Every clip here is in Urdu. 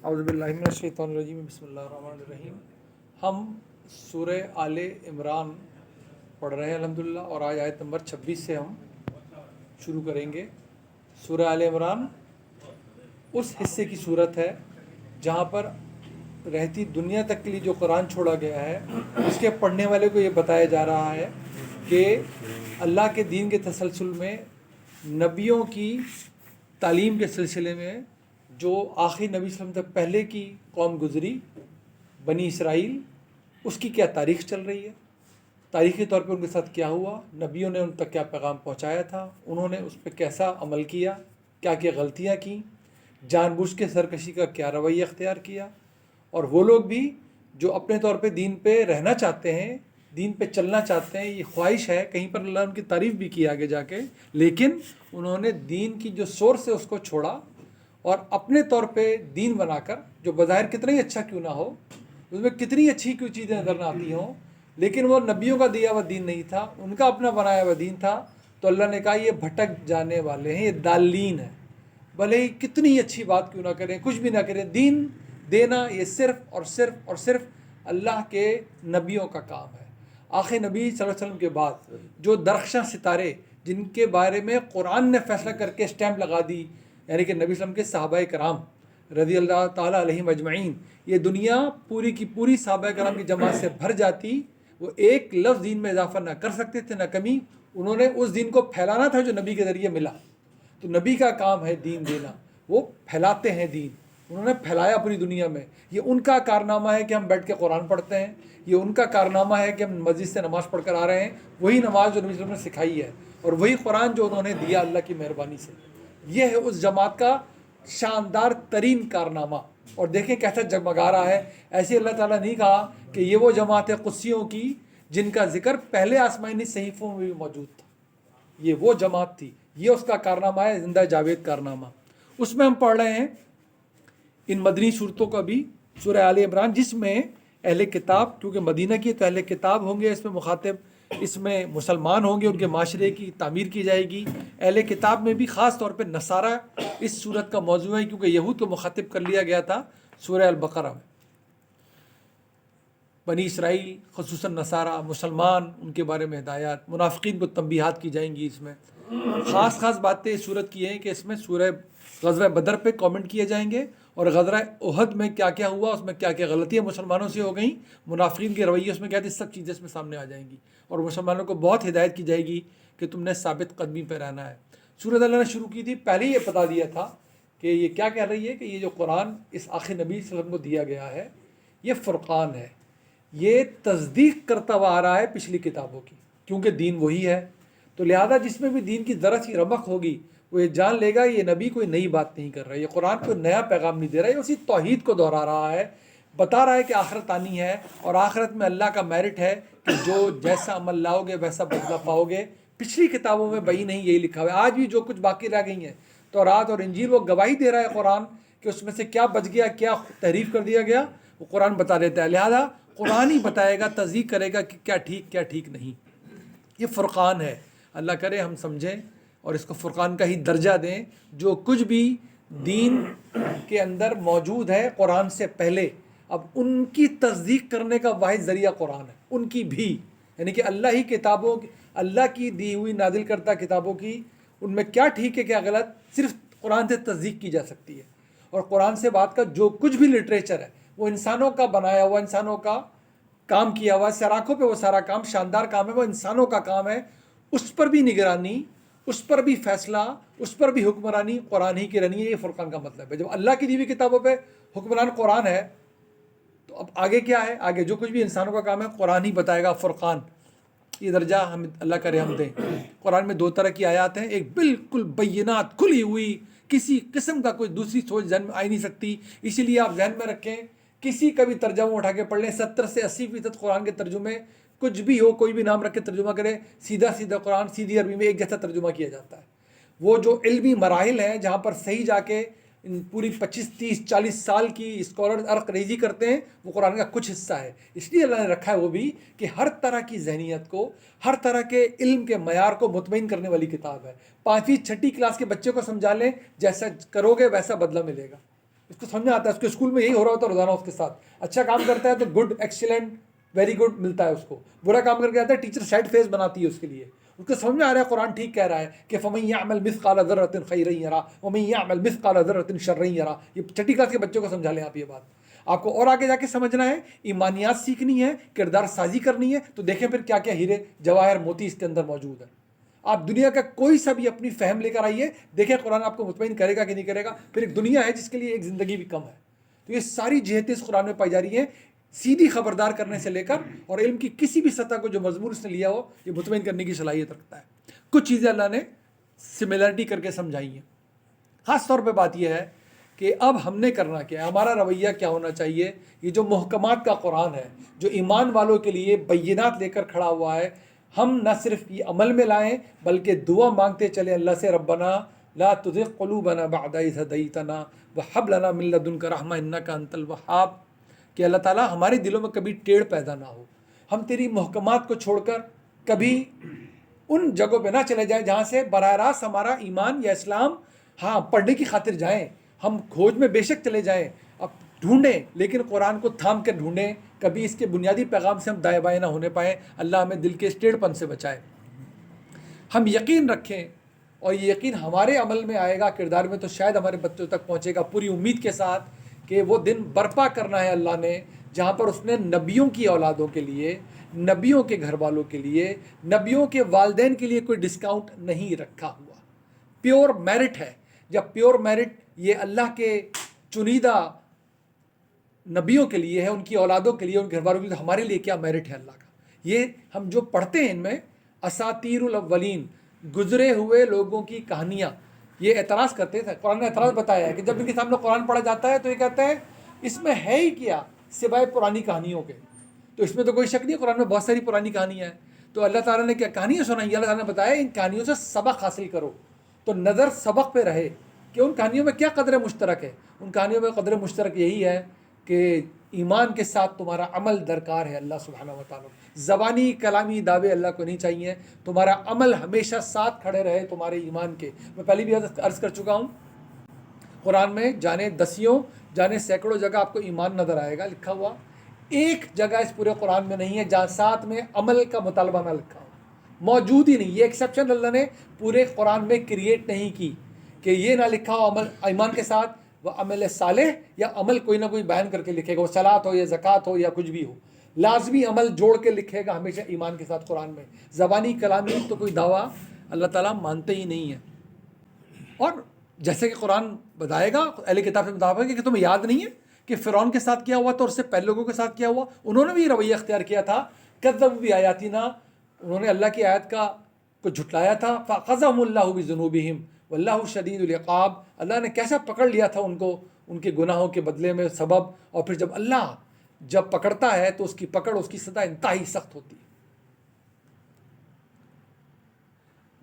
اعوذ باللہ من الشیطان الرجیم بسم اللہ الرحمن الرحیم۔ ہم سورہ آل عمران پڑھ رہے ہیں الحمدللہ، اور آج آیت نمبر 26 سے ہم شروع کریں گے۔ سورہ آل عمران اس حصے کی صورت ہے جہاں پر رہتی دنیا تک کے لیے جو قرآن چھوڑا گیا ہے، اس کے پڑھنے والے کو یہ بتایا جا رہا ہے کہ اللہ کے دین کے تسلسل میں نبیوں کی تعلیم کے سلسلے میں جو آخری نبی صلی اللہ علیہ وسلم سے پہلے کی قوم گزری بنی اسرائیل، اس کی کیا تاریخ چل رہی ہے، تاریخی طور پہ ان کے ساتھ کیا ہوا، نبیوں نے ان تک کیا پیغام پہنچایا تھا، انہوں نے اس پہ کیسا عمل کیا، کیا کیا غلطیاں کیں، جان بوجھ کے سرکشی کا کیا رویہ اختیار کیا، اور وہ لوگ بھی جو اپنے طور پہ دین پہ رہنا چاہتے ہیں، دین پہ چلنا چاہتے ہیں، یہ خواہش ہے، کہیں پر اللہ ان کی تعریف بھی کی آگے جا کے، لیکن انہوں نے دین کی جو سورس ہے اس کو چھوڑا اور اپنے طور پہ دین بنا کر، جو بظاہر کتنا ہی اچھا کیوں نہ ہو، اس میں کتنی اچھی کیوں چیزیں نظر نہ آتی ہوں، لیکن وہ نبیوں کا دیا ہوا دین نہیں تھا، ان کا اپنا بنایا ہوا دین تھا، تو اللہ نے کہا یہ بھٹک جانے والے ہیں، یہ دالین ہیں، بھلے ہی کتنی اچھی بات کیوں نہ کریں، کچھ بھی نہ کریں، دین دینا یہ صرف اور صرف اور صرف اللہ کے نبیوں کا کام ہے۔ آخر نبی صلی اللہ علیہ وسلم کے بعد جو درخشاں ستارے جن کے بارے میں قرآن نے فیصلہ کر کے اسٹیمپ لگا دی، یعنی کہ نبی صلی اللہ علیہ وسلم کے صحابہ کرام رضی اللہ تعالیٰ علیہم اجمعین، یہ دنیا پوری کی پوری صحابہ کرام کی جماعت سے بھر جاتی، وہ ایک لفظ دین میں اضافہ نہ کر سکتے تھے نہ کمی، انہوں نے اس دین کو پھیلانا تھا جو نبی کے ذریعے ملا، تو نبی کا کام ہے دین دینا، وہ پھیلاتے ہیں دین، انہوں نے پھیلایا پوری دنیا میں۔ یہ ان کا کارنامہ ہے کہ ہم بیٹھ کے قرآن پڑھتے ہیں، یہ ان کا کارنامہ ہے کہ ہم مسجد سے نماز پڑھ کر آ رہے ہیں، وہی نماز جو نبی صلی اللہ علیہ وسلم نے سکھائی ہے، اور وہی قرآن جو انہوں نے دیا اللہ کی مہربانی سے، یہ ہے اس جماعت کا شاندار ترین کارنامہ۔ اور دیکھیں کیسا جگمگا رہا ہے، ایسے اللہ تعالیٰ نہیں کہا کہ یہ وہ جماعت ہے قدسیوں کی جن کا ذکر پہلے آسمانی صحیفوں میں بھی موجود تھا، یہ وہ جماعت تھی، یہ اس کا کارنامہ ہے، زندہ جاوید کارنامہ۔ اس میں ہم پڑھ رہے ہیں ان مدنی صورتوں کا بھی سورہ آل عمران، جس میں اہل کتاب، کیونکہ مدینہ کی تو اہل کتاب ہوں گے اس میں مخاطب، اس میں مسلمان ہوں گے، ان کے معاشرے کی تعمیر کی جائے گی۔ اہل کتاب میں بھی خاص طور پہ نصارہ اس صورت کا موضوع ہے، کیونکہ یہود کو مخاطب کر لیا گیا تھا سورہ البقرہ میں۔ بنی اسرائیل خصوصاً نصارہ، مسلمان، ان کے بارے میں ہدایات، منافقین کو تنبیہات کی جائیں گی۔ اس میں خاص باتیں اس صورت کی ہیں کہ اس میں سورہ غزوہ بدر پہ کامنٹ کیے جائیں گے، اور غزوہ احد میں کیا کیا ہوا، اس میں کیا کیا غلطیاں مسلمانوں سے ہو گئیں، منافقین کے رویے اس میں کیا تھے، سب چیزیں اس میں سامنے آ جائیں گی، اور مسلمانوں کو بہت ہدایت کی جائے گی کہ تم نے ثابت قدمی پہ رہنا ہے۔ سورۃ اللہ نے شروع کی تھی، پہلے یہ بتا دیا تھا کہ یہ کیا کہہ رہی ہے کہ یہ جو قرآن اس آخر نبی صلی اللہ علیہ وسلم کو دیا گیا ہے، یہ فرقان ہے، یہ تصدیق کرتا ہوا آ رہا ہے پچھلی کتابوں کی، کیونکہ دین وہی ہے، تو لہذا جس میں بھی دین کی ذرا سی رمق ہوگی وہ یہ جان لے گا یہ نبی کوئی نئی بات نہیں کر رہا ہے، یہ قرآن کوئی نیا پیغام نہیں دے رہا ہے، یہ اسی توحید کو دہرا رہا ہے، بتا رہا ہے کہ آخرت آنی ہے، اور آخرت میں اللہ کا میرٹ ہے کہ جو جیسا عمل لاؤ گے ویسا بدلہ پاؤ گے۔ پچھلی کتابوں میں بھائی نہیں یہی لکھا ہوا ہے، آج بھی جو کچھ باقی رہ گئی ہیں تورات اور انجیل، وہ گواہی دے رہا ہے قرآن کہ اس میں سے کیا بچ گیا، کیا تحریف کر دیا گیا، وہ قرآن بتا دیتا ہے، لہذا قرآن ہی بتائے گا، تصدیق کرے گا کہ کیا ٹھیک کیا ٹھیک نہیں۔ یہ فرقان ہے، اللہ کرے ہم سمجھیں اور اس کو فرقان کا ہی درجہ دیں۔ جو کچھ بھی دین کے اندر موجود ہے قرآن سے پہلے، اب ان کی تصدیق کرنے کا واحد ذریعہ قرآن ہے، ان کی بھی، یعنی کہ اللہ ہی کتابوں، اللہ کی دی ہوئی نازل کردہ کتابوں کی، ان میں کیا ٹھیک ہے کیا غلط، صرف قرآن سے تصدیق کی جا سکتی ہے۔ اور قرآن سے بات کا جو کچھ بھی لٹریچر ہے وہ انسانوں کا بنایا ہوا، انسانوں کا کام کیا ہوا، سراخوں پہ وہ سارا کام، شاندار کام ہے، وہ انسانوں کا کام ہے، اس پر بھی نگرانی، اس پر بھی فیصلہ، اس پر بھی حکمرانی قرآن ہی کی رہنی ہے۔ یہ فرقان کا مطلب ہے، جب اللہ کی دی ہوئی کتابوں پہ حکمران قرآن ہے تو اب آگے کیا ہے، آگے جو کچھ بھی انسانوں کا کام ہے قرآن ہی بتائے گا، فرقان۔ یہ درجہ ہم اللہ کرے ہم دیں۔ قرآن میں دو طرح کی آیات ہیں، ایک بالکل بینات کھلی ہوئی، کسی قسم کا کوئی دوسری سوچ ذہن میں آ نہیں سکتی، اسی لیے آپ ذہن میں رکھیں، کسی کا بھی ترجمہ اٹھا کے پڑھ لیں، 70 سے 80% قرآن کے ترجمے کچھ بھی ہو، کوئی بھی نام رکھ کے ترجمہ کرے، سیدھا قرآن سیدھی عربی میں ایک جیسا ترجمہ کیا جاتا ہے۔ وہ جو علمی مراحل ہیں جہاں پر صحیح جا کے پوری 25 30 40 سال کی اسکالر عرق ریزی کرتے ہیں، وہ قرآن کا کچھ حصہ ہے، اس لیے اللہ نے رکھا ہے وہ بھی کہ ہر طرح کی ذہنیت کو، ہر طرح کے علم کے معیار کو مطمئن کرنے والی کتاب ہے۔ 5ویں 6ٹھی کلاس کے بچے کو سمجھا لیں، جیسا کرو گے ویسا بدلہ ملے گا، اس کو سمجھ میں آتا ہے, اس کے اسکول میں یہی ہو رہا ہوتا ہے روزانہ اس کے ساتھ. اچھا کام کرتا ہے تو گڈ, ایکسیلنٹ, ویری گڈ ملتا ہے اس کو. برا کام کر کے آتا ہے ٹیچر سیڈ فیس بناتی ہے اس کے لیے. اس کو سمجھ میں آ رہا ہے قرآن ٹھیک کہہ رہا ہے کہ فَمَن يَعْمَلْ مِثْقَالَ ذَرَّةٍ خَيْرًا يَرَهُ وَمَن يَعْمَلْ مِثْقَالَ ذَرَّةٍ شَرًّا يَرَهُ. یہ چھٹی کلاس کے بچوں کو سمجھا لیں آپ یہ بات. آپ کو اور آگے جا کے سمجھنا ہے, ایمانیات سیکھنی ہے, کردار سازی کرنی ہے, تو دیکھیں پھر کیا کیا ہیرے جواہر موتی اس کے اندر موجود ہے. آپ دنیا کا کوئی سا بھی اپنی فہم لے کر آئیے, دیکھیں قرآن آپ کو مطمئن کرے گا کہ نہیں کرے گا. پھر ایک دنیا ہے جس کے لیے ایک زندگی بھی کم ہے. تو یہ ساری جہتیں اس قرآن میں پائی جا رہی ہیں, سیدھی خبردار کرنے سے لے کر اور علم کی کسی بھی سطح کو جو مضمون اس نے لیا ہو یہ مطمئن کرنے کی صلاحیت رکھتا ہے. کچھ چیزیں اللہ نے سملرٹی کر کے سمجھائی ہیں. خاص طور پہ بات یہ ہے کہ اب ہم نے کرنا کیا ہے, ہمارا رویہ کیا ہونا چاہیے. یہ جو محکمات کا قرآن ہے, جو ایمان والوں کے لیے بینات لے کر کھڑا ہوا ہے, ہم نہ صرف یہ عمل میں لائیں بلکہ دعا مانگتے چلیں اللہ سے, ربنا لا تزغ قلوبنا بعد اذ ہدیتنا وہب لنا من لدنک رحمہ انک انت الوہاب, کہ اللہ تعالیٰ ہمارے دلوں میں کبھی ٹیڑھ پیدا نہ ہو. ہم تیری محکمات کو چھوڑ کر کبھی ان جگہوں پہ نہ چلے جائیں جہاں سے براہ راست ہمارا ایمان یا اسلام, ہاں پڑھنے کی خاطر جائیں, ہم کھوج میں بے شک چلے جائیں, اب ڈھونڈیں لیکن قرآن کو تھام کر ڈھونڈیں, کبھی اس کے بنیادی پیغام سے ہم دائیں بائیں نہ ہونے پائیں. اللہ ہمیں دل کے اس ٹیڑھ پن سے بچائے. ہم یقین رکھیں اور یہ یقین ہمارے عمل میں آئے گا, کردار میں, تو شاید ہمارے بچوں تک پہنچے گا, پوری امید کے ساتھ کہ وہ دن برپا کرنا ہے اللہ نے جہاں پر اس نے نبیوں کی اولادوں کے لیے, نبیوں کے گھر والوں کے لیے, نبیوں کے والدین کے لیے کوئی ڈسکاؤنٹ نہیں رکھا ہوا. پیور میرٹ ہے. جب پیور میرٹ یہ اللہ کے چنیدہ نبیوں کے لیے ہے, ان کی اولادوں کے لیے, ان گھر والوں کے لیے, تو ہمارے لیے کیا میرٹ ہے اللہ کا. یہ ہم جو پڑھتے ہیں ان میں اساطیر الاولین, گزرے ہوئے لوگوں کی کہانیاں, یہ اعتراض کرتے تھے. قرآن نے اعتراض بتایا ہے کہ جب ان کے سامنے قرآن پڑھا جاتا ہے تو یہ کہتے ہیں اس میں ہے ہی کیا سوائے پرانی کہانیوں کے. تو اس میں تو کوئی شک نہیں, قرآن میں بہت ساری پرانی کہانیاں ہیں. تو اللہ تعالیٰ نے کیا کہانیاں سنائی, اللہ تعالیٰ نے بتایا ان کہانیوں سے سبق حاصل کرو. تو نظر سبق پہ رہے کہ ان کہانیوں میں کیا قدر مشترک ہے. ان کہانیوں میں قدر مشترک یہی ہے کہ ایمان کے ساتھ تمہارا عمل درکار ہے اللہ سبحانہ و تعالیٰ. زبانی کلامی دعوے اللہ کو نہیں چاہیے, تمہارا عمل ہمیشہ ساتھ کھڑے رہے تمہارے ایمان کے. میں پہلے بھی عرض کر چکا ہوں, قرآن میں جانے دسیوں جانے سینکڑوں جگہ آپ کو ایمان نظر آئے گا لکھا ہوا, ایک جگہ اس پورے قرآن میں نہیں ہے جہاں ساتھ میں عمل کا مطالبہ نہ لکھا ہو, موجود ہی نہیں. یہ ایکسیپشن اللہ نے پورے قرآن میں کریٹ نہیں کی کہ یہ نہ لکھا ہو عمل ایمان کے ساتھ وہ عمل صالح, یا عمل کوئی نہ کوئی بیان کر کے لکھے گا, وہ صلاۃ ہو یا زکوٰۃ ہو یا کچھ بھی ہو, لازمی عمل جوڑ کے لکھے گا ہمیشہ ایمان کے ساتھ قرآن میں. زبانی کلامی تو کوئی دعویٰ اللہ تعالیٰ مانتے ہی نہیں ہے. اور جیسے کہ قرآن بتائے گا, اہل کتاب سے بتایا گا کہ تمہیں یاد نہیں ہے کہ فرعون کے ساتھ کیا ہوا تھا اور اس سے پہلے لوگوں کے ساتھ کیا ہوا. انہوں نے بھی رویہ اختیار کیا تھا, کذبوا بآیاتنا, انہوں نے اللہ کی آیت کو جھٹلایا تھا. فأخذهم اللہ بذنوبہم واللہ شدید العقاب, اللہ نے کیسا پکڑ لیا تھا ان کو ان کے گناہوں کے بدلے میں سبب. اور پھر جب اللہ پکڑتا ہے تو اس کی پکڑ, اس کی سزا انتہائی سخت ہوتی ہے.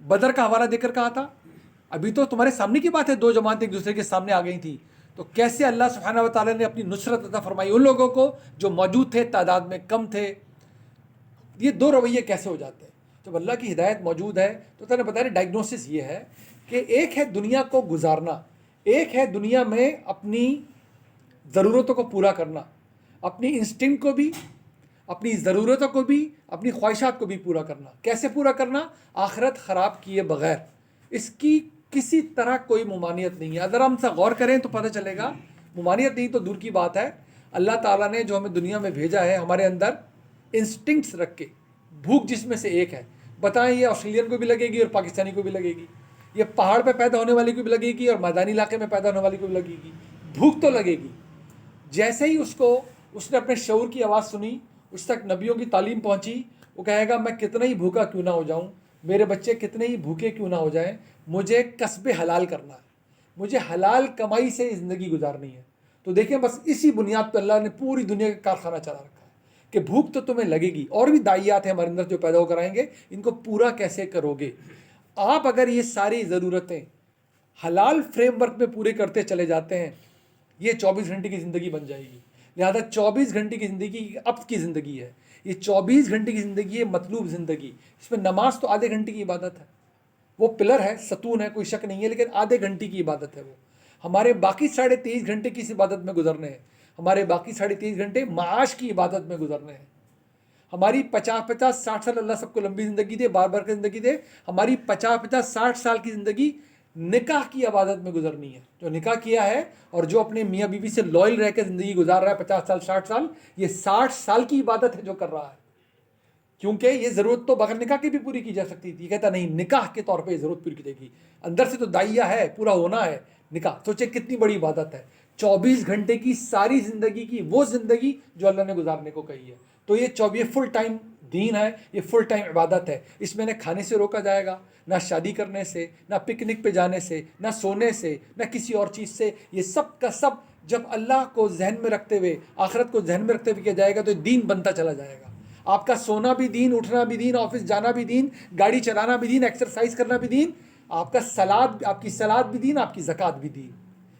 بدر کا حوالہ دے کر کہا تھا ابھی تو تمہارے سامنے کی بات ہے, دو جماعتیں ایک دوسرے کے سامنے آ گئی تھیں, تو کیسے اللہ سبحانہ و تعالیٰ نے اپنی نصرت عطا فرمائی ان لوگوں کو جو موجود تھے, تعداد میں کم تھے. یہ دو رویے کیسے ہو جاتے ہیں جب اللہ کی ہدایت موجود ہے. تو تعالیٰ نے بتایا ڈائگنوسس یہ ہے کہ ایک ہے دنیا کو گزارنا, ایک ہے دنیا میں اپنی ضرورتوں کو پورا کرنا, اپنی انسٹنکٹ کو بھی, اپنی ضرورتوں کو بھی, اپنی خواہشات کو بھی پورا کرنا. کیسے پورا کرنا؟ آخرت خراب کیے بغیر. اس کی کسی طرح کوئی ممانعت نہیں ہے. اگر ہم سے غور کریں تو پتہ چلے گا ممانعت نہیں تو دور کی بات ہے. اللہ تعالیٰ نے جو ہمیں دنیا میں بھیجا ہے ہمارے اندر انسٹنکٹس رکھ کے, بھوک جس میں سے ایک ہے. بتائیں یہ آسٹریلین کو بھی لگے گی اور پاکستانی کو بھی لگے گی, یہ پہاڑ پہ پیدا ہونے والی کو بھی لگے گی اور میدانی علاقے میں پیدا ہونے والی کو بھی لگے گی. بھوک تو لگے گی. جیسے ہی اس نے اپنے شعور کی آواز سنی, اس تک نبیوں کی تعلیم پہنچی, وہ کہے گا میں کتنا ہی بھوکا کیوں نہ ہو جاؤں, میرے بچے کتنے ہی بھوکے کیوں نہ ہو جائیں, مجھے کسب حلال کرنا ہے, مجھے حلال کمائی سے زندگی گزارنی ہے. تو دیکھیں بس اسی بنیاد پہ اللہ نے پوری دنیا کا کارخانہ چلا رکھا ہے کہ بھوک تو تمہیں لگے گی. اور بھی داعیات ہیں ہمارے اندر جو پیدا ہو کر آئیں گے, ان کو پورا کیسے کرو گے آپ. اگر یہ ساری ضرورتیں حلال فریم ورک میں پورے کرتے چلے جاتے ہیں, یہ 24 گھنٹے کی زندگی بن جائے گی. لہذا 24 گھنٹے کی زندگی اب کی زندگی ہے, یہ 24 گھنٹے کی زندگی ہے مطلوب زندگی. اس میں نماز تو آدھے گھنٹے کی عبادت ہے, وہ پلر ہے, ستون ہے, کوئی شک نہیں ہے, لیکن آدھے گھنٹے کی عبادت ہے وہ. ہمارے باقی 23.5 گھنٹے کس عبادت میں گزرنے ہیں؟ ہمارے باقی 23.5 گھنٹے معاش کی عبادت میں گزرنے ہیں. ہماری 50-60 سال، اللہ سب کو لمبی زندگی دے، بار بار کی زندگی دے، ہماری 50-60 سال کی زندگی نکاح کی عبادت میں گزرنی ہے. جو نکاح کیا ہے اور جو اپنے میاں بیوی سے لوئل رہ کے زندگی گزار رہا ہے 50 سال 60 سال، یہ 60 سال کی عبادت ہے جو کر رہا ہے. کیونکہ یہ ضرورت تو بغیر نکاح کی بھی پوری کی جا سکتی تھی. کہتا نہیں، نکاح کے طور پہ یہ ضرورت پوری کی جائے گی. اندر سے تو داعیہ ہے، پورا ہونا ہے نکاح. سوچے کتنی بڑی عبادت ہے. 24 گھنٹے کی ساری زندگی کی وہ زندگی جو اللہ نے گزارنے کو کہی ہے. تو یہ 24 فل ٹائم دین ہے، یہ فل ٹائم عبادت ہے. اس میں نہ کھانے سے روکا جائے گا، نہ شادی کرنے سے، نہ پکنک پہ جانے سے، نہ سونے سے، نہ کسی اور چیز سے. یہ سب کا سب جب اللہ کو ذہن میں رکھتے ہوئے، آخرت کو ذہن میں رکھتے ہوئے کیا جائے گا تو دین بنتا چلا جائے گا. آپ کا سونا بھی دین، اٹھنا بھی دین، آفس جانا بھی دین، گاڑی چلانا بھی دین، ایکسرسائز کرنا بھی دین، آپ کی سلاد بھی دین، آپ کی زکوٰۃ بھی دین.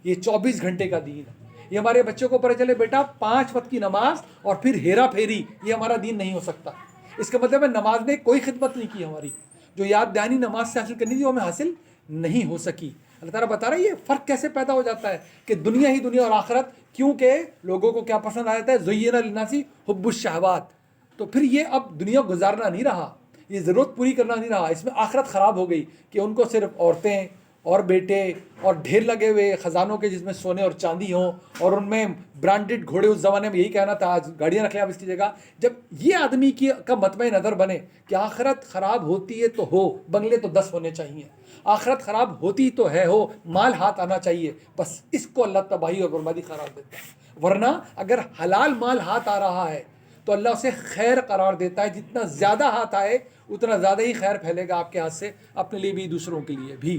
یہ 24 گھنٹے کا دین ہے. یہ ہمارے بچوں کو پتہ چلے بیٹا 5 وقت کی نماز اور پھر ہیرا پھیری، یہ ہمارا دین نہیں ہو سکتا. اس کا مطلب ہے نماز نے کوئی خدمت نہیں کی ہماری. جو یاد دہانی نماز سے حاصل کرنی تھی وہ ہمیں حاصل نہیں ہو سکی. اللہ تعالیٰ بتا رہا ہے یہ فرق کیسے پیدا ہو جاتا ہے کہ دنیا ہی دنیا اور آخرت. کیونکہ لوگوں کو کیا پسند آ جاتا ہے؟ زین للناس حب الشہوات. تو پھر یہ اب دنیا گزارنا نہیں رہا، یہ ضرورت پوری کرنا نہیں رہا. اس میں آخرت خراب ہو گئی کہ ان کو صرف عورتیں اور بیٹے اور ڈھیر لگے ہوئے خزانوں کے جس میں سونے اور چاندی ہوں، اور ان میں برانڈڈ گھوڑے. اس زمانے میں یہی کہنا تھا، آج گاڑیاں رکھ لیں آپ اس کی جگہ. جب یہ آدمی کا مطمع نظر بنے کہ آخرت خراب ہوتی ہے تو ہو، بنگلے تو 10 ہونے چاہیے. آخرت خراب ہوتی تو ہے ہو، مال ہاتھ آنا چاہیے. بس اس کو اللہ تباہی اور بربادی قرار دیتا ہے. ورنہ اگر حلال مال ہاتھ آ رہا ہے تو اللہ اسے خیر قرار دیتا ہے. جتنا زیادہ ہاتھ آئے اتنا زیادہ ہی خیر پھیلے گا آپ کے ہاتھ سے، اپنے لیے بھی دوسروں کے لیے بھی.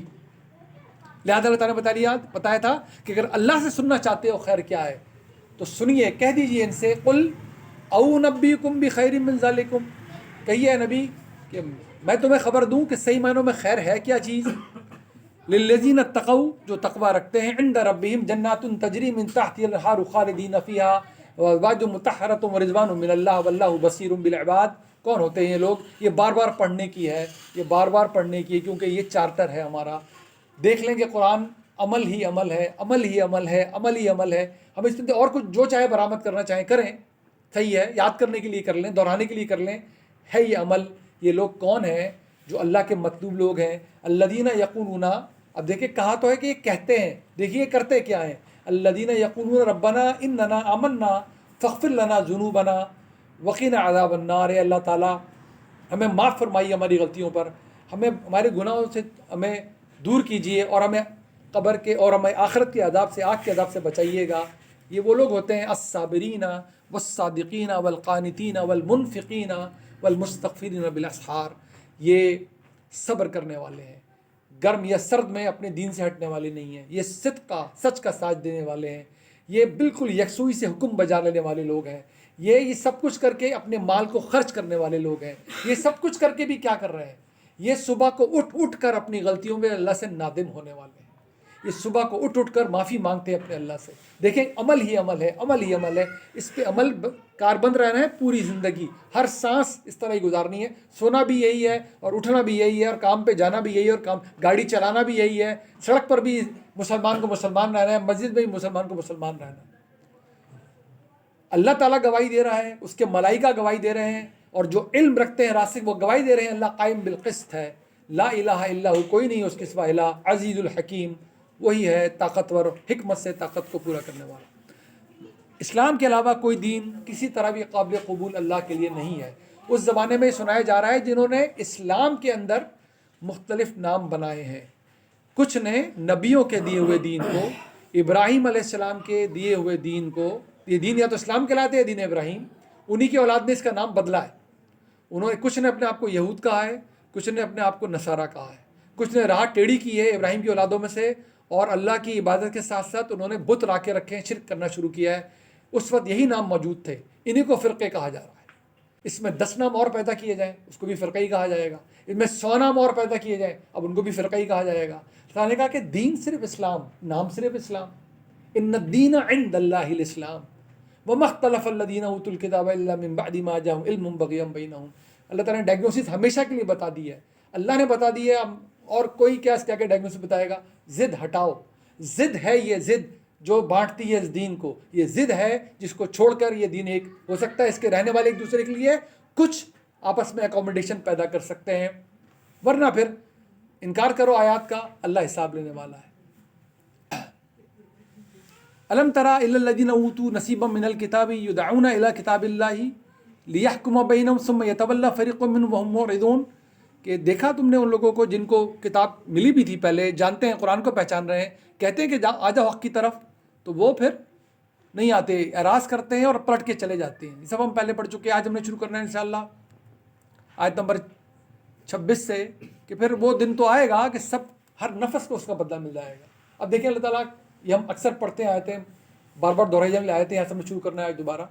لہٰذا اللہ تعالیٰ نے بتایا تھا کہ اگر اللہ سے سننا چاہتے ہو خیر کیا ہے تو سنیے، کہہ دیجئے ان سے، قل اونبئکم بخیر من ذالکم، کہیے نبی کہ میں تمہیں خبر دوں کہ صحیح معنوں میں خیر ہے کیا چیز. للذین اتقوا، جو تقوی رکھتے ہیں، عند ربہم جنات تجری من تحتها الانہار خالدین فیہا وازواج مطہرۃ ورضوان من اللہ واللہ بصیر بالعباد. کون ہوتے ہیں یہ لوگ؟ یہ بار بار پڑھنے کی ہے، یہ بار بار پڑھنے کی ہے، کیونکہ یہ چارٹر ہے ہمارا. دیکھ لیں گے قرآن عمل ہی عمل ہے، عمل ہی عمل ہے، عمل ہی عمل ہے. ہم اس میں اور کچھ جو چاہے برآمد کرنا چاہیں کریں، صحیح ہے، یاد کرنے کے لیے کر لیں، دہرانے کے لیے کر لیں. ہے یہ عمل. یہ لوگ کون ہیں؟ جو اللہ کے مطلوب لوگ ہیں. الذین یقولون، اب دیکھیں کہا تو ہے کہ یہ کہتے ہیں، دیکھیے کرتے کیا ہیں. الذین یقولون ربنا اننا آمنا فاغفر لنا ذنوبنا وقنا عذاب النار. اللہ تعالیٰ ہمیں معاف فرمائیے ہماری غلطیوں پر، ہمیں ہمارے گناہوں سے ہمیں دور کیجئے، اور ہمیں قبر کے اور ہمیں آخرت کے عذاب سے، آگ کے عذاب سے بچائیے گا. یہ وہ لوگ ہوتے ہیں الصابرین والصادقین والقانتین والمنفقین والمستغفرین بالاسحار. یہ صبر کرنے والے ہیں، گرم یا سرد میں اپنے دین سے ہٹنے والے نہیں ہیں. یہ سچ کا ساتھ دینے والے ہیں. یہ بالکل یکسوئی سے حکم بجا لینے والے لوگ ہیں. یہ سب کچھ کر کے اپنے مال کو خرچ کرنے والے لوگ ہیں. یہ سب کچھ کر کے بھی کیا کر رہے ہیں؟ یہ صبح کو اٹھ کر اپنی غلطیوں میں اللہ سے نادم ہونے والے ہیں. یہ صبح کو اٹھ کر معافی مانگتے ہیں اپنے اللہ سے. دیکھیں عمل ہی عمل ہے، عمل ہی عمل ہے. اس پہ عمل کاربند رہنا ہے پوری زندگی، ہر سانس اس طرح ہی گزارنی ہے. سونا بھی یہی ہے اور اٹھنا بھی یہی ہے اور کام پہ جانا بھی یہی ہے اور گاڑی چلانا بھی یہی ہے. سڑک پر بھی مسلمان کو مسلمان رہنا ہے، مسجد میں بھی مسلمان کو مسلمان رہنا ہے. اللہ تعالیٰ گواہی دے رہا ہے، اس کے ملائکہ گواہی دے رہے ہیں، اور جو علم رکھتے ہیں راسخ وہ گواہی دے رہے ہیں. اللہ قائم بالقسط ہے، لا الہ الا ہو، کوئی نہیں اس کے سوا الہ. عزیز الحکیم، وہی ہے طاقتور، حکمت سے طاقت کو پورا کرنے والا. اسلام کے علاوہ کوئی دین کسی طرح بھی قابل قبول اللہ کے لیے نہیں ہے. اس زمانے میں سنایا جا رہا ہے جنہوں نے اسلام کے اندر مختلف نام بنائے ہیں. کچھ نے نبیوں کے دیے ہوئے دین کو، ابراہیم علیہ السلام کے دیے ہوئے دین کو، یہ دین یا تو اسلام کہلاتے ہیں، دین ابراہیم، انہی کی اولاد نے اس کا نام بدلا ہے. کچھ نے اپنے آپ کو یہود کہا ہے، کچھ نے اپنے آپ کو نصارہ کہا ہے. کچھ نے راہ ٹیڑھی کی ہے ابراہیم کی اولادوں میں سے، اور اللہ کی عبادت کے ساتھ ساتھ انہوں نے بت لا کے رکھے ہیں، شرک کرنا شروع کیا ہے. اس وقت یہی نام موجود تھے، انہی کو فرقے کہا جا رہا ہے. اس میں 10 نام اور پیدا کیے جائیں اس کو بھی فرقہ ہی کہا جائے گا. اس میں 100 نام اور پیدا کیے جائیں اب ان کو بھی فرقہ ہی کہا جائے گا. اللہ نے کہا کہ دین صرف اسلام، نام صرف اسلام. ان الدین عند اللہ الاسلام وما اختلف الذین اوتوا الکتاب الا من بعد ما جاءهم علم بغیا بینہم. اللہ تعالیٰ نے ڈائگنوسس ہمیشہ کے لیے بتا دی ہے، اللہ نے بتا دی ہے. اور کوئی کیا ڈائگنوسس بتائے گا؟ ضد ہٹاؤ. ضد ہے یہ ضد جو بانٹتی ہے اس دین کو، یہ ضد ہے جس کو چھوڑ کر یہ دین ایک ہو سکتا ہے۔ اس کے رہنے والے ایک دوسرے کے لیے کچھ آپس میں اکوموڈیشن پیدا کر سکتے ہیں، ورنہ پھر انکار کرو آیات کا، اللہ حساب لینے والا ہے۔ الم تری الی الذین اوتوا نصیبا من الکتاب یدعون الی کتاب اللہ لیحکم بینہم ثم یتولی فریق منہم وہم معرضون، کہ دیکھا تم نے ان لوگوں کو جن کو کتاب ملی بھی تھی پہلے، جانتے ہیں قرآن کو پہچان رہے ہیں، کہتے ہیں کہ آ جاؤ حق کی طرف، تو وہ پھر نہیں آتے، اعراض کرتے ہیں اور پلٹ کے چلے جاتے ہیں۔ یہ سب ہم پہلے پڑھ چکے ہیں، آج ہم نے شروع کرنا ہے انشاءاللہ آیت نمبر 26 سے، کہ پھر وہ دن تو آئے گا کہ سب ہر نفس کو اس کا بدلہ مل جائے گا۔ اب دیکھیں اللہ تعالیٰ، یہ ہم اکثر پڑھتے ہیں آیتیں، بار بار دہرائی جانے آیتیں، یہاں سے ہمیں شروع کرنا ہے دوبارہ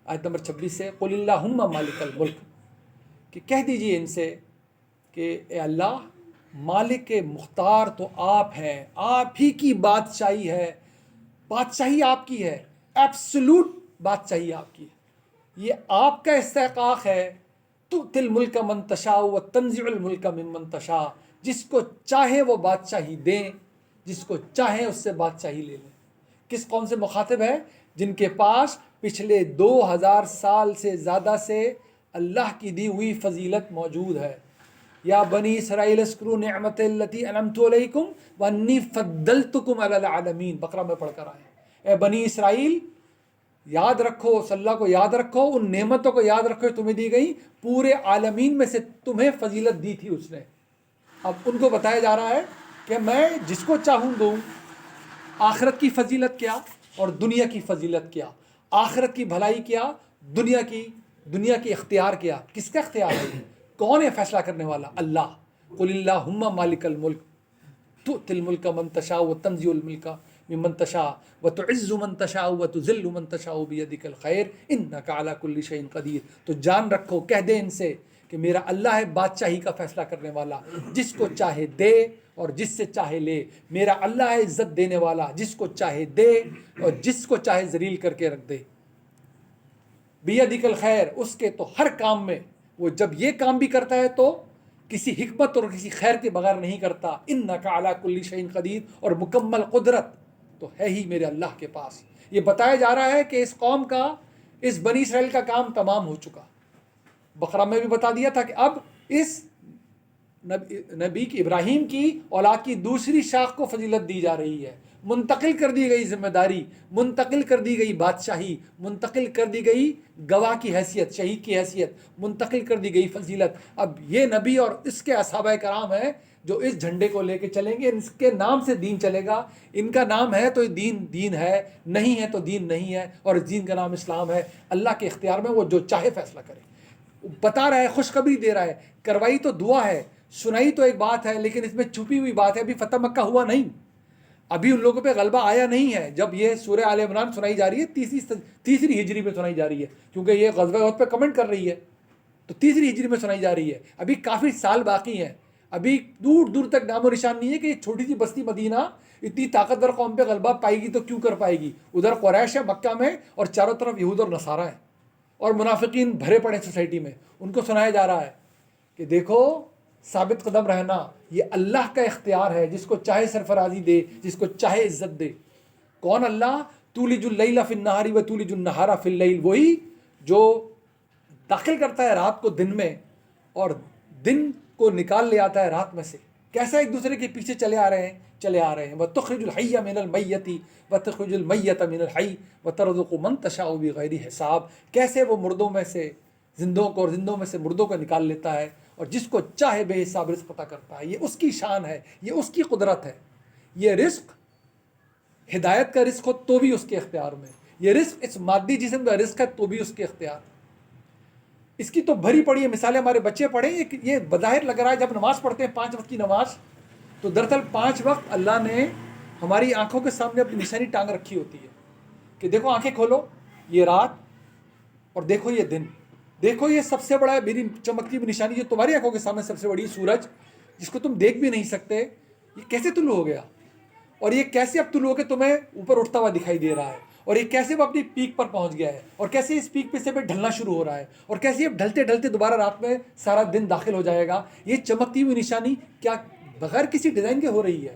آیت نمبر 26 سے، قل اللہم مالک الملک، کہ کہہ دیجئے ان سے کہ اے اللہ مالک مختار تو آپ ہیں، آپ ہی کی بادشاہی ہے، بادشاہی آپ کی ہے، ایبسولوٹ بادشاہی آپ کی ہے، یہ آپ کا استحقاق ہے۔ تؤتی الملک من تشاء وتنزع الملک ممن تشاء، جس کو چاہے وہ بادشاہی دیں، جس کو چاہے اس سے بادشاہی لے لیں۔ کس قوم سے مخاطب ہے؟ جن کے پاس پچھلے 2000 سال سے زیادہ سے اللہ کی دی ہوئی فضیلت موجود ہے۔ یا بنی اسرائیل اذکروا نعمت التی انعمت علیکم وانی فضلتکم علی العالمین، بقرہ میں پڑھ کر آئے، اے بنی اسرائیل یاد رکھو، اس اللہ کو یاد رکھو، ان نعمتوں کو یاد رکھو جو تمہیں دی گئی، پورے عالمین میں سے تمہیں فضیلت دی تھی اس نے۔ اب ان کو بتایا جا رہا ہے کہ میں جس کو چاہوں دوں، آخرت کی فضیلت کیا اور دنیا کی فضیلت کیا، آخرت کی بھلائی کیا، دنیا کی اختیار کیا۔ کس کا اختیار ہے؟ کون ہے فیصلہ کرنے والا؟ اللہ۔ قل اللہم مالک الملک تؤتی الملک من تشاء وتنزع الملک ممن تشاء وتعز من تشاء وتذل من تشاء بیدک الخیر انک علی کل شیء قدیر۔ تو جان رکھو، کہہ دے ان سے کہ میرا اللہ ہے بادشاہی کا فیصلہ کرنے والا، جس کو چاہے دے اور جس سے چاہے لے۔ میرا اللہ ہے عزت دینے والا، جس کو چاہے دے اور جس کو چاہے ذلیل کر کے رکھ دے۔ بیدک الخیر، اس کے تو ہر کام میں، وہ جب یہ کام بھی کرتا ہے تو کسی حکمت اور کسی خیر کے بغیر نہیں کرتا۔ انک علی کل شیء قدیر، اور مکمل قدرت تو ہے ہی میرے اللہ کے پاس۔ یہ بتایا جا رہا ہے کہ اس قوم کا، اس بنی اسرائیل کا کام تمام ہو چکا۔ بقرہ میں بھی بتا دیا تھا کہ اب اس نبی کی، ابراہیم کی اولاد کی دوسری شاخ کو فضیلت دی جا رہی ہے، منتقل کر دی گئی ذمہ داری، منتقل کر دی گئی بادشاہی، منتقل کر دی گئی گواہ کی حیثیت، شہید کی حیثیت، منتقل کر دی گئی فضیلت۔ اب یہ نبی اور اس کے اصحابہ کرام ہیں جو اس جھنڈے کو لے کے چلیں گے، اس کے نام سے دین چلے گا۔ ان کا نام ہے تو دین دین ہے، نہیں ہے تو دین نہیں ہے، اور اس دین کا نام اسلام ہے۔ اللہ کے اختیار میں، وہ جو چاہے فیصلہ کرے۔ بتا رہا ہے، خوشخبری دے رہا ہے، کروائی تو دعا ہے، سنائی تو ایک بات ہے، لیکن اس میں چھپی ہوئی بات ہے۔ ابھی فتح مکہ ہوا نہیں، ابھی ان لوگوں پہ غلبہ آیا نہیں ہے۔ جب یہ سورہ آل عمران سنائی جا رہی ہے، تیسری ہجری میں سنائی جا رہی ہے، کیونکہ یہ غزوہ احد پہ کمنٹ کر رہی ہے، تو تیسری ہجری میں سنائی جا رہی ہے۔ ابھی کافی سال باقی ہیں، ابھی دور دور تک نام و نشان نہیں ہے کہ یہ چھوٹی سی بستی مدینہ اتنی طاقتور قوم پہ غلبہ پائے گی تو کیوں کر پائے گی۔ ادھر قریش ہے مکہ میں، اور چاروں طرف یہود اور نصارہ ہیں، اور منافقین بھرے پڑے سوسائٹی میں۔ ان کو سنایا جا رہا ہے کہ دیکھو، ثابت قدم رہنا، یہ اللہ کا اختیار ہے، جس کو چاہے سرفرازی دے، جس کو چاہے عزت دے۔ کون اللہ؟ تولج اللیل فی النہار و تولج النہار فی اللیل، وہی جو داخل کرتا ہے رات کو دن میں اور دن کو نکال لے آتا ہے رات میں سے۔ کیسا ایک دوسرے کے پیچھے چلے آ رہے ہیں۔ وَتُخْرِجُ الْحَيَّ مِنَ الْمَيِّتِ وَتُخْرِجُ الْمَيِّتَ مِنَ الْحَيِّ وَتَرْزُقُ مَن تَشَاءُ بِغَيْرِ حساب، کیسے وہ مردوں میں سے زندوں کو اور زندوں میں سے مردوں کو نکال لیتا ہے، اور جس کو چاہے بے حساب رزق عطا کرتا ہے۔ یہ اس کی شان ہے، یہ اس کی قدرت ہے۔ یہ رزق ہدایت کا رزق ہو تو بھی اس کے اختیار میں، یہ رزق اس مادی جسم کا رزق ہے تو بھی اس کے اختیار۔ اس کی تو بھری پڑی ہے مثالیں، ہمارے بچے پڑھیں، یہ بظاہر لگ رہا ہے جب نماز پڑھتے ہیں 5 وقت کی نماز، تو دراصل 5 وقت اللہ نے ہماری آنکھوں کے سامنے اپنی نشانی ٹانگ رکھی ہوتی ہے کہ دیکھو آنکھیں کھولو، یہ رات، اور دیکھو یہ دن، دیکھو یہ سب سے بڑا میری چمکتی ہوئی نشانی جو تمہاری آنکھوں کے سامنے سب سے بڑی سورج، جس کو تم دیکھ بھی نہیں سکتے، یہ کیسے طلوع ہو گیا، اور یہ کیسے اب طلوع ہو کے تمہیں اوپر اٹھتا ہوا دکھائی دے رہا ہے، اور یہ کیسے وہ اپنی پیک پر پہنچ گیا ہے، اور کیسے اس پیک پہ سے ڈھلنا شروع ہو رہا ہے، اور کیسے اب ڈھلتے ڈھلتے دوبارہ رات میں سارا دن داخل ہو جائے گا۔ یہ چمکتی ہوئی نشانی کیا بغیر کسی ڈیزائن کے ہو رہی ہے؟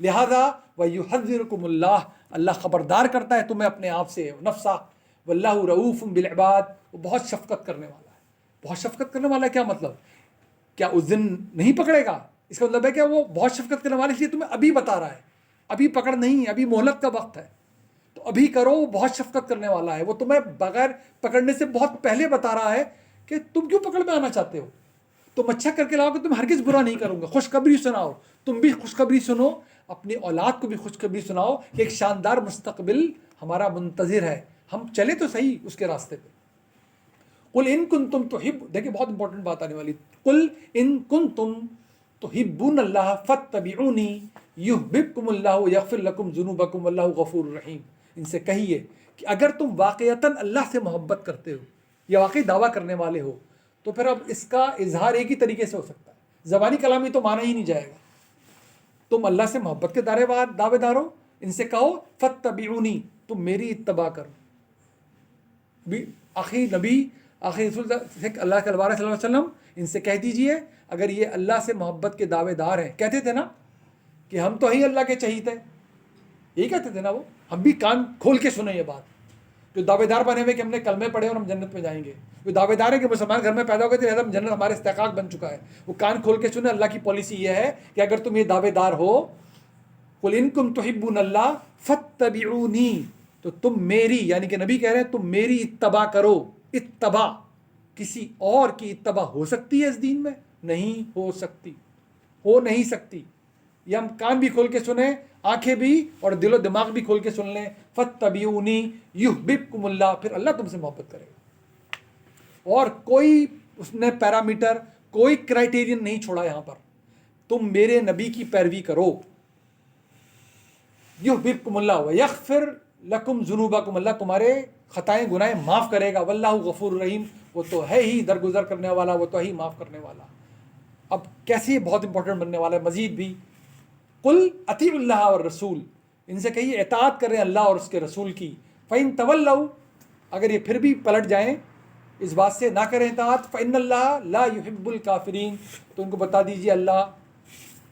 لہذا وَيُحَذِّرُكُمُ اللہ خبردار کرتا ہے تمہیں اپنے آپ سے نفسا واللہ رؤوف بالعباد، وہ بہت شفقت کرنے والا ہے۔ بہت شفقت کرنے والا ہے کیا مطلب؟ کیا اس دن نہیں پکڑے گا؟ اس کا مطلب ہے کہ وہ بہت شفقت کرنے والا اس لیے تمہیں ابھی بتا رہا ہے، ابھی پکڑ نہیں ہے، ابھی مہلت کا وقت ہے، تو ابھی کرو۔ وہ بہت شفقت کرنے والا ہے، وہ تمہیں بغیر پکڑنے سے بہت پہلے بتا رہا ہے کہ تم کیوں پکڑ میں آنا چاہتے ہو۔ تم اچھا کر کے لاؤ کہ تم ہرگز برا نہیں کروں گا، خوشخبری سناؤ، تم بھی خوشخبری سنو، اپنی اولاد کو بھی خوشخبری سناؤ کہ ایک شاندار مستقبل ہمارا منتظر ہے، ہم چلے تو صحیح اس کے راستے پہ۔ قل ان کنتم تحب، دیکھیں بہت امپورٹنٹ بات آنے والی، قل ان کنتم تحبون اللہ فاتبعونی یحببکم اللہ ویغفر لکم ذنوبکم واللہ غفور رحیم۔ ان سے کہیے کہ اگر تم واقعتاً اللہ سے محبت کرتے ہو یا واقعی دعویٰ کرنے والے ہو تو پھر اب اس کا اظہار ایک ہی طریقے سے ہو سکتا ہے، زبانی کلامی تو مانا ہی نہیں جائے گا۔ تم اللہ سے محبت کے دعوے دار ہو، ان سے کہو فاتبعونی، تم میری اتباع کرو۔ آخری نبی، آخری رسول اللہ کے البارہ صلی اللہ علیہ وسلم، ان سے کہہ دیجئے اگر یہ اللہ سے محبت کے دعوے دار ہیں، کہتے تھے نا کہ ہم تو ہی اللہ کے چہیتے، یہی کہتے تھے نا وہ، ہم بھی کان کھول کے سنیں یہ بات۔ جو دعوے دار بنے ہوئے کہ ہم نے کلمے پڑھے اور ہم جنت میں جائیں گے، جو دعوے دار ہے کہ مسلمان گھر میں پیدا ہو گئے تھے ہم جنت ہمارے استحقاق بن چکا ہے، وہ کان کھول کے سنیں۔ اللہ کی پالیسی یہ ہے کہ اگر تم یہ دعوے دار ہو، قل ان کنتم تحبون اللہ فاتبعونی، تو تم میری، یعنی کہ نبی کہہ رہے ہیں تم میری اتباع کرو۔ اتباع، کسی اور کی اتباع ہو سکتی ہے اس دین میں؟ نہیں ہو سکتی، ہو نہیں سکتی۔ یہ ہم کان بھی کھول کے سنیں، آنکھیں بھی اور دل و دماغ بھی کھول کے سن لیں، فاتبعونی یحببکم اللہ، پھر اللہ تم سے محبت کرے گا۔ اور کوئی اس نے پیرامیٹر، کوئی کرائٹیرین نہیں چھوڑا یہاں پر، تم میرے نبی کی پیروی کرو۔ یحببکم اللہ ویغفر لکم ذنوبکم، اللہ تمہارے خطائیں گناہیں معاف کرے گا، واللہ غفور رحیم، وہ تو ہے ہی درگزر کرنے والا، وہ تو ہے ہی معاف کرنے والا۔ اب کیسے بہت امپورٹنٹ بننے والا ہے مزید بھی، قل اطیعوا اللہ والرسول، ان سے کہیے اطاعت کریں اللہ اور اس کے رسول کی، فإن تولوا، اگر یہ پھر بھی پلٹ جائیں اس بات سے، نہ کریں اطاعت، فإن اللہ لا يحب الکافرین، تو ان کو بتا دیجیے اللہ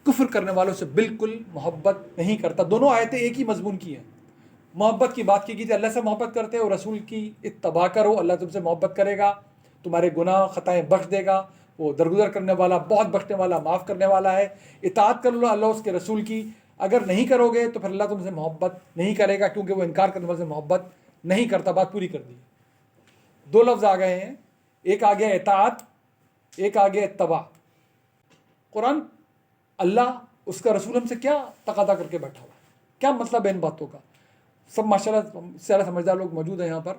کفر کرنے والوں سے بالکل محبت نہیں کرتا۔ دونوں آیتیں ایک ہی مضمون کی ہیں، محبت کی بات کی گئی تھی، اللہ سے محبت کرتے ہو، رسول کی اتباع کرو، اللہ تم سے محبت کرے گا، تمہارے گناہ خطائیں بخش دے گا، وہ درگزر کرنے والا، بہت بخشنے والا، معاف کرنے والا ہے۔ اطاعت کر لو اللہ اس کے رسول کی، اگر نہیں کرو گے تو پھر اللہ تم سے محبت نہیں کرے گا، کیونکہ وہ انکار کرنے والے سے محبت نہیں کرتا۔ بات پوری کر دی، دو لفظ آ گئے ہیں، ایک آ گیا اطاعت، ایک آ گیا اتباع۔ قرآن، اللہ، اس کا رسول ہم سے کیا تقاضا کر کے بیٹھا ہوا ہے، کیا مطلب ہے ان باتوں کا؟ سب ماشاءاللہ زیادہ سمجھدار لوگ موجود ہیں یہاں پر۔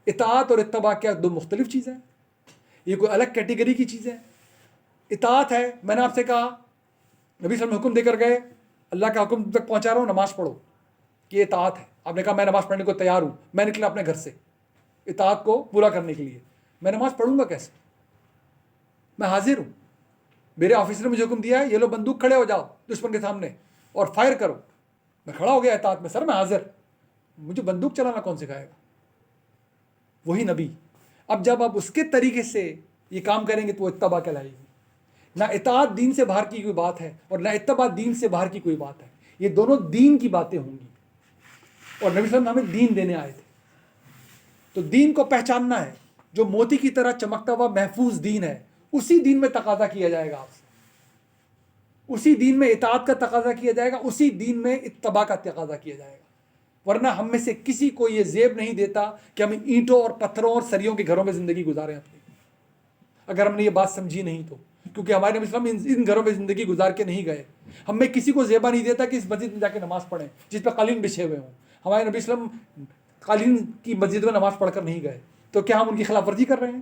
اطاعت اور اتباع کیا دو مختلف چیزیں ہیں؟ یہ کوئی الگ کیٹیگری کی چیزیں ہیں؟ اطاعت ہے، میں نے آپ سے کہا، نبی صلی اللہ علیہ وسلم حکم دے کر گئے، اللہ کا حکم تک پہنچا رہا ہوں، نماز پڑھو، کہ یہ اطاعت ہے۔ آپ نے کہا میں نماز پڑھنے کو تیار ہوں، میں نکلا اپنے گھر سے اطاعت کو پورا کرنے کے لیے، میں نماز پڑھوں گا کیسے؟ میں حاضر ہوں، میرے آفیسر نے مجھے حکم دیا ہے یہ لو بندوق کھڑے ہو جاؤ دشمن کے سامنے اور فائر کرو، میں کھڑا ہو گیا اطاعت میں، سر میں حاضر، مجھے بندوق چلانا کون سکھائے گا؟ وہی نبی۔ اب جب آپ اس کے طریقے سے یہ کام کریں گے تو وہ اتباع کہلائے گی۔ نہ اطاعت دین سے باہر کی کوئی بات ہے اور نہ اتباع دین سے باہر کی کوئی بات ہے، یہ دونوں دین کی باتیں ہوں گی، اور نبی صلی اللہ علیہ وسلم ہمیں دین دینے آئے تھے۔ تو دین کو پہچاننا ہے، جو موتی کی طرح چمکتا ہوا محفوظ دین ہے، اسی دین میں تقاضا کیا جائے گا آپ سے، اسی دین میں اطاعت کا تقاضا کیا جائے گا، اسی دین میں اتباع کا تقاضا کیا جائے گا۔ ورنہ ہم میں سے کسی کو یہ زیب نہیں دیتا کہ ہم اینٹوں اور پتھروں اور سریوں کے گھروں میں زندگی گزاریں اپنی، اگر ہم نے یہ بات سمجھی نہیں تو، کیونکہ ہمارے نبی صلی اللہ علیہ وسلم ان گھروں میں زندگی گزار کے نہیں گئے۔ ہم میں کسی کو زیبا نہیں دیتا کہ اس مسجد میں جا کے نماز پڑھیں جس پہ قالین بچھے ہوئے ہوں، ہمارے نبی صلی اللہ علیہ وسلم قالین کی مسجد میں نماز پڑھ کر نہیں گئے، تو کیا ہم ان کی خلاف ورزی کر رہے ہیں؟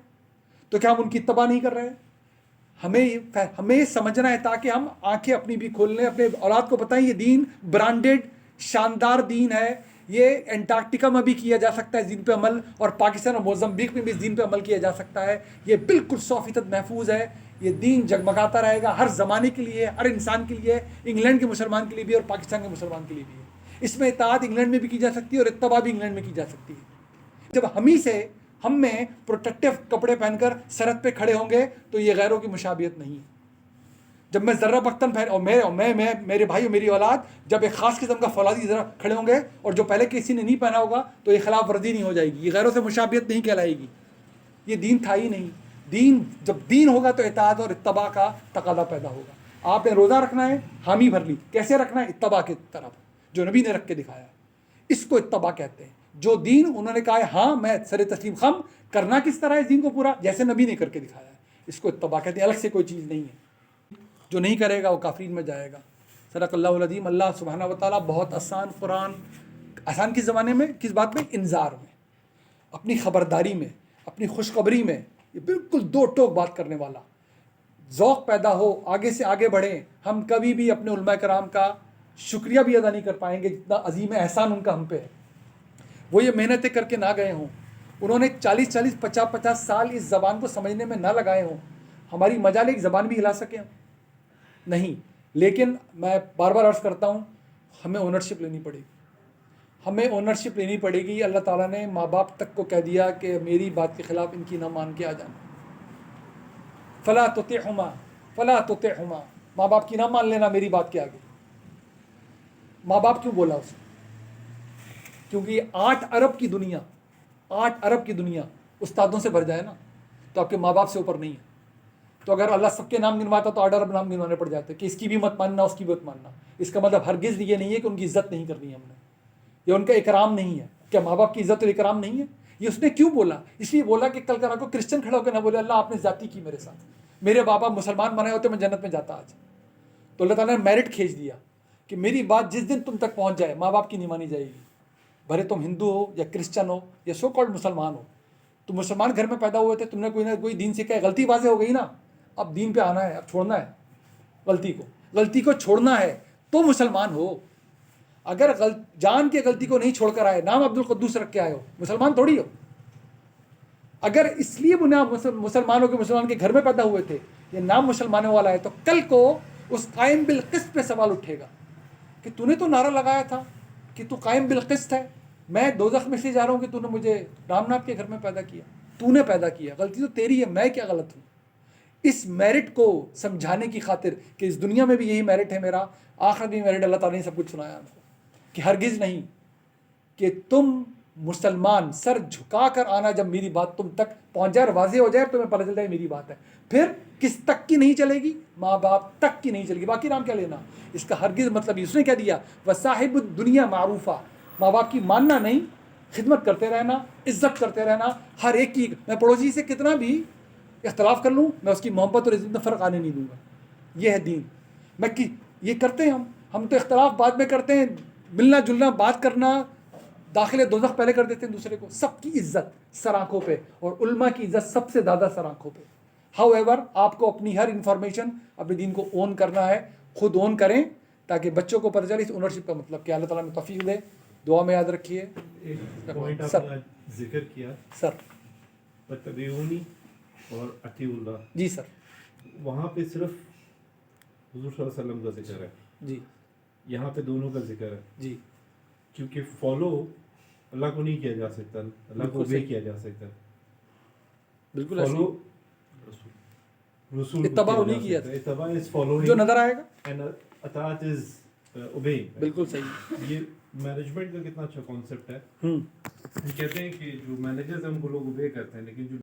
تو کیا ہم ان کی اتباع نہیں کر رہے ہیں؟ ہمیں سمجھنا ہے تاکہ ہم آنکھیں اپنی بھی کھول لیں، اپنے اولاد کو بتائیں یہ دین برانڈیڈ شاندار دین ہے، یہ انٹارکٹیکا میں بھی کیا جا سکتا ہے اس دین پہ عمل، اور پاکستان اور موزمبیق میں بھی اس دین پہ عمل کیا جا سکتا ہے، یہ بالکل 100% محفوظ ہے، یہ دین جگمگاتا رہے گا ہر زمانے کے لیے، ہر انسان کے لیے، انگلینڈ کے مسلمان کے لیے بھی اور پاکستان کے مسلمان کے لیے بھی ہے۔ اس میں اطاعت انگلینڈ میں بھی کی جا سکتی ہے اور اتباع بھی انگلینڈ میں کی جا سکتی ہے۔ جب ہم میں پروٹیکٹیو کپڑے پہن کر سرحد پہ کھڑے ہوں گے تو یہ غیروں کی مشابہت نہیں ہے۔ جب میں ذرہ بختن پھیل اور میں میرے بھائی اور میری اولاد جب ایک خاص قسم کا فولادی ذرا کھڑے ہوں گے اور جو پہلے کسی نے نہیں پہنا ہوگا تو یہ خلاف ورزی نہیں ہو جائے گی, یہ غیروں سے مشابہت نہیں کہلائے گی, یہ دین تھا ہی نہیں. دین جب دین ہوگا تو اطاعت اور اتباع کا تقاضا پیدا ہوگا. آپ نے روزہ رکھنا ہے, حامی بھر لی, کیسے رکھنا ہے؟ اتباع کی طرف, جو نبی نے رکھ کے دکھایا ہے, اس کو اتباع کہتے ہیں. جو دین انہوں نے کہا ہے ہاں میں سر تسلیم خم, کرنا کس طرح ہے دین کو پورا, جیسے نبی نے کر کے دکھایا ہے, اس کو اتباع کہتے ہیں, الگ سے کوئی چیز نہیں ہے. جو نہیں کرے گا وہ کافرین میں جائے گا. صدق اللہ العظیم. اللہ سبحانہ و تعالیٰ بہت آسان, قرآن آسان کس زمانے میں, کس بات میں؟ انذار میں, اپنی خبرداری میں, اپنی خوشخبری میں, یہ بالکل دو ٹوک بات کرنے والا. ذوق پیدا ہو, آگے سے آگے بڑھیں. ہم کبھی بھی اپنے علماء کرام کا شکریہ بھی ادا نہیں کر پائیں گے جتنا عظیم احسان ان کا ہم پہ ہے. وہ یہ محنتیں کر کے نہ گئے ہوں, انہوں نے 40-50 سال اس زبان کو سمجھنے میں نہ لگائے ہوں, ہماری مجال ایک زبان بھی ہلا سکیں نہیں. لیکن میں بار بار عرض کرتا ہوں, ہمیں اونرشپ لینی پڑے گی, ہمیں اونرشپ لینی پڑے گی. اللہ تعالیٰ نے ماں باپ تک کو کہہ دیا کہ میری بات کے خلاف ان کی نہ مان کے آ جانا. فلا تطعهما, ماں باپ کی نہ مان لینا میری بات کے آگے. ماں باپ کیوں بولا اسے؟ کیونکہ یہ 8 ارب کی دنیا استادوں سے بھر جائے نا, تو آپ کے ماں باپ سے اوپر نہیں ہے. تو اگر اللہ سب کے نام گنواتا تو 8 ارب نام گنوانے پڑ جاتے کہ اس کی بھی مت ماننا, اس کی بھی مت ماننا. اس کا مطلب ہرگز یہ نہیں ہے کہ ان کی عزت نہیں کرنی ہے ہم نے, یہ ان کا اکرام نہیں ہے. کیا ماں باپ کی عزت اور اکرام نہیں ہے؟ یہ اس نے کیوں بولا؟ اس لیے بولا کہ کل کو کرسچن کھڑا ہو کے نہ بولے اللہ آپ نے زیادتی کی میرے ساتھ, میرے بابا مسلمان بنائے ہوتے میں جنت میں جاتا آج. تو اللہ تعالیٰ نے میرٹ کھینچ دیا کہ میری بات جس دن تم تک پہنچ جائے ماں باپ کی نہیں مانی جائے گی. بھلے تم ہندو ہو یا کرسچن ہو یا سو کالڈ مسلمان ہو, تم مسلمان گھر میں پیدا ہوئے تھے, تم نے کوئی نہ کوئی دین سیکھا ہے, غلطی واضح ہو گئی نا, اب دین پہ آنا ہے, اب چھوڑنا ہے غلطی کو چھوڑنا ہے تو مسلمان ہو. اگر جان کے غلطی کو نہیں چھوڑ کر آئے, نام عبد القدوس رکھ کے آئے ہو, مسلمان تھوڑی ہو. اگر اس لیے مسلمانوں کے مسلمان کے گھر میں پیدا ہوئے تھے, یہ نام مسلمانوں والا ہے, تو کل کو اس قائم بالقسط پہ سوال اٹھے گا کہ تو نے تو نعرہ لگایا تھا کہ تو قائم بالقسط ہے, میں دوزخ میں سے جا رہا ہوں کہ تو نے مجھے رام ناتھ کے گھر میں پیدا کیا, تو نے پیدا کیا, غلطی تو تیری ہے, میں کیا غلط ہوں. اس میرٹ کو سمجھانے کی خاطر کہ اس دنیا میں بھی یہی میرٹ ہے میرا, آخرت بھی میرٹ, اللہ تعالیٰ نے سب کچھ سنایا ہم کو کہ ہرگز نہیں کہ تم مسلمان سر جھکا کر آنا جب میری بات تم تک پہنچ جائے اور واضح ہو جائے, تمہیں پتہ چل جائے میری بات ہے. پھر کس تک کی نہیں چلے گی؟ ماں باپ تک کی نہیں چلے گی, باقی نام کیا لینا. اس کا ہرگز مطلب اس نے کیا دیا, وصاحب الدنیا معروفہ, ماں باپ کی ماننا نہیں, خدمت کرتے رہنا, عزت کرتے رہنا. ہر ایک کی, میں پڑوسی سے کتنا بھی اختلاف کر لوں, میں اس کی محبت اور عزت میں فرق آنے نہیں دوں گا. یہ ہے دین. یہ کرتے ہیں ہم تو اختلاف بعد میں کرتے ہیں, ملنا جلنا بات کرنا, داخل دوزخ پہلے کر دیتے ہیں دوسرے کو. سب کی عزت سر آنکھوں پہ, اور علماء کی عزت سب سے زیادہ سر آنکھوں پہ. ہاؤ ایور, آپ کو اپنی ہر انفارمیشن اپنے دین کو اون کرنا ہے, خود اون کریں تاکہ بچوں کو پتہ چلے اس اونرشپ کا مطلب کیا. اللہ تعالیٰ میں توفیق دے, دعا میں یاد رکھیے. ایک پوائنٹ آپ نے ذکر کیا سر, وَاتَّبِعُونِی اور اطیعوا اللہ, جی سر, وہاں پہ صرف حضور صلی اللہ علیہ وسلم کا ذکر ہے, جی یہاں پہ دونوں کا ذکر ہے. جی, کیونکہ فالو اللہ کو نہیں کیا جا سکتا, اللہ کو بھی کیا جا سکتا. بالکل فالو رسول اتباع نہیں کیا, اتباع از فالوئنگ جو نظر آئے گا, اینڈ اطاعت از اوبیئنگ. بالکل صحیح. یہ مینجمنٹ کا کتنا اچھا کانسیپٹ ہے. ہم کہتے ہیں کہ جو مینیجرز ہیں ان کو لوگ اوبے کرتے ہیں, لیکن جو